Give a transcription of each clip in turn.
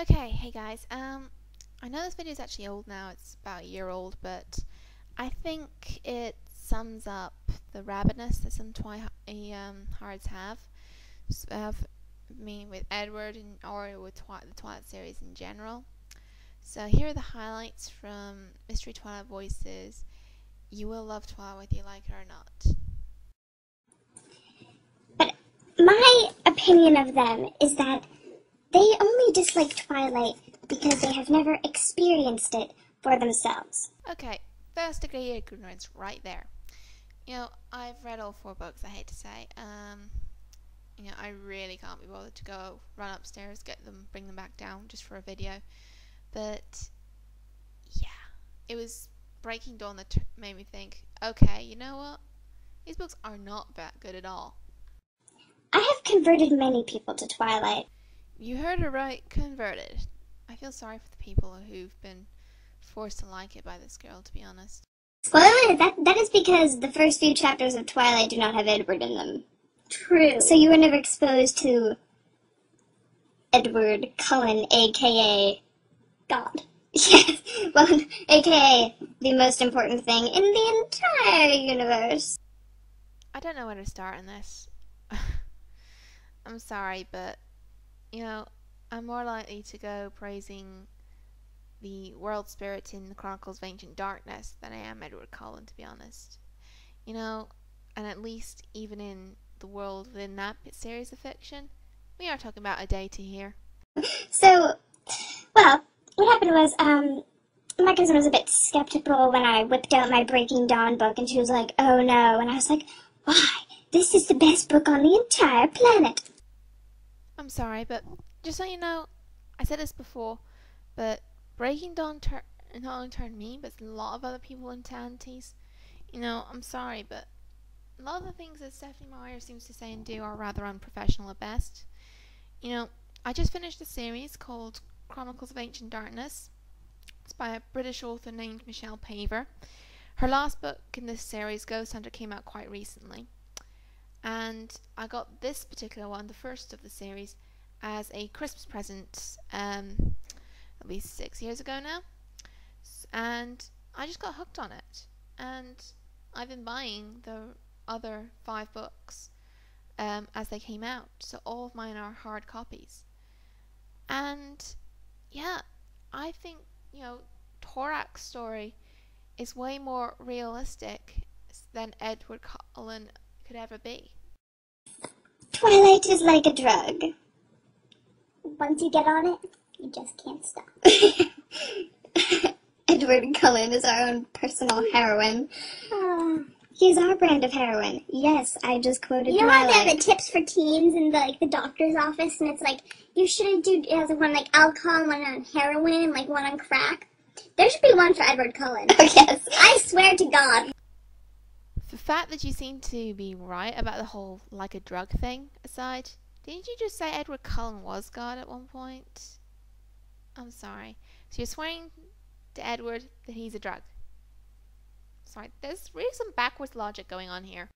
Okay, hey guys. I know this video is actually old now. It's about a year old, but I think it sums up the rabidness that some Twilight have. With Edward or with the Twilight series in general. So here are the highlights from Mystery Twilight Voices. You will love Twilight whether you like it or not. But my opinion of them is that they only dislike Twilight because they have never experienced it for themselves. Okay, first degree ignorance right there. I've read all 4 books, I hate to say. I really can't be bothered to go run upstairs, bring them back down just for a video. But yeah, it was Breaking Dawn that made me think, okay, you know what? These books are not that good at all. I have converted many people to Twilight. You heard her right, converted. I feel sorry for the people who've been forced to like it by this girl, to be honest. Spoiler, that is because the first few chapters of Twilight do not have Edward in them. True. So you were never exposed to Edward Cullen, a.k.a. God. Yes, well, a.k.a. the most important thing in the entire universe. I don't know where to start in this. I'm sorry, but, I'm more likely to go praising the world spirit in the Chronicles of Ancient Darkness than I am Edward Cullen, to be honest. And at least even in the world within that series of fiction, we are talking about a deity here. So, well, what happened was, my cousin was a bit skeptical when I whipped out my Breaking Dawn book, and she was like, oh no, and I was like, why? This is the best book on the entire planet. I'm sorry, but just so you know, I said this before, but Breaking Dawn not only turned me, but a lot of other people into antis. I'm sorry, but a lot of the things that Stephanie Meyer seems to say and do are rather unprofessional at best. I just finished a series called Chronicles of Ancient Darkness. It's by a British author named Michelle Paver. Her last book in this series, Ghost Hunter, came out quite recently. And I got this particular one, the first of the series, as a Christmas present at least 6 years ago now. And I just got hooked on it. And I've been buying the other 5 books as they came out. So all of mine are hard copies. And yeah, I think, Torak's story is way more realistic than Edward Cullen could ever be. Twilight is like a drug. Once you get on it, you just can't stop. Edward Cullen is our own personal heroine. He's our brand of heroine. Yes, I just quoted You know how they Twilight. have the tips for teens in the doctor's office, and it's like, you shouldn't do, it has one like alcohol, one on heroin, and like one on crack. There should be one for Edward Cullen. Oh, yes. I swear to God. The fact that you seem to be right about the whole like a drug thing aside, didn't you just say Edward Cullen was God at one point? I'm sorry. So you're swearing to Edward that he's a drug. Sorry, there's really some backwards logic going on here.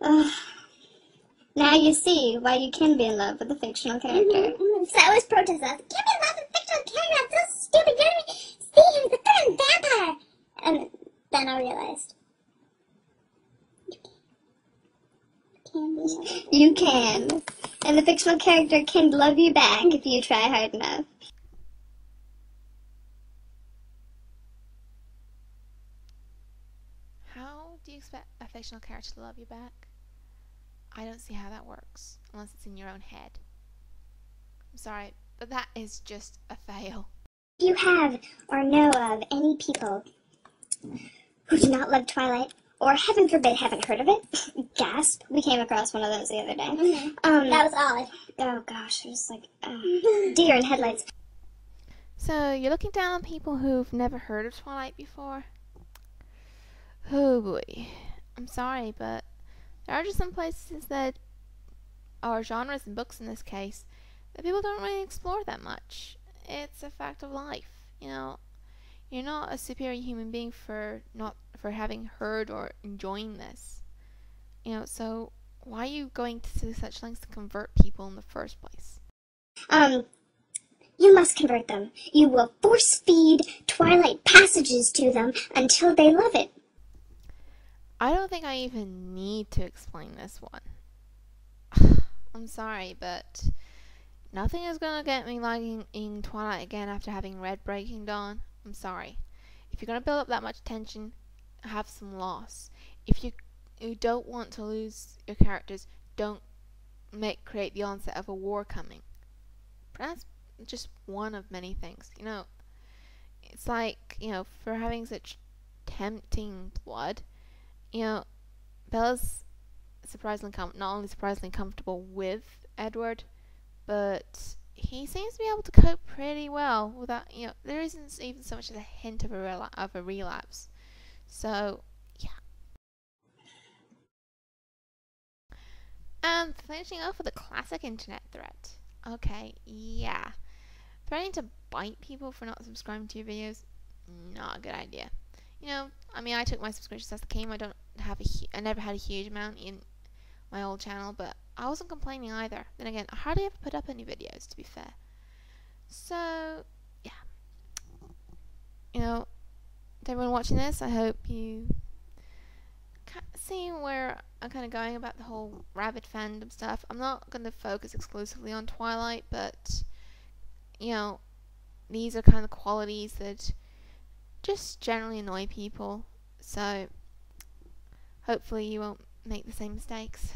Now you see why you can be in love with a fictional character. So I always protest that. Can't be in love with fictional character. That's so stupid. You don't even see him. He's a freaking vampire. And then I realized. You can. And the fictional character can love you back if you try hard enough. How do you expect a fictional character to love you back? I don't see how that works, unless it's in your own head. I'm sorry, but that is just a fail. If you have or know of any people who do not love Twilight, or heaven forbid haven't heard of it, gasp, we came across one of those the other day. That was odd. Oh gosh, it was like, deer in headlights. So, you're looking down on people who've never heard of Twilight before? Oh boy. I'm sorry, but there are just some places that are genres and books in this case that people don't really explore that much. It's a fact of life, You're not a superior human being for having heard or enjoying this. So why are you going to such lengths to convert people in the first place? You must convert them. You will force feed Twilight passages to them until they love it. I don't think I even need to explain this one. I'm sorry, but nothing is gonna get me liking Twilight again after having read Breaking Dawn. I'm sorry. If you're gonna build up that much tension, have some loss. If you don't want to lose your characters, don't create the onset of a war coming. But that's just one of many things. It's like, for having such tempting blood, Bella's not only surprisingly comfortable with Edward, but he seems to be able to cope pretty well without, there isn't even so much as a hint of a relapse. So, yeah. And finishing off with a classic internet threat. Okay, yeah. Threatening to bite people for not subscribing to your videos, not a good idea. I took my subscriptions as they came. I never had a huge amount in my old channel, but I wasn't complaining either. Then again, I hardly ever put up any videos, to be fair. So, yeah. To everyone watching this, I hope you see where I'm kind of going about the whole Rabid fandom stuff. I'm not going to focus exclusively on Twilight, but, these are kind of qualities that just generally annoy people. So, hopefully you won't make the same mistakes.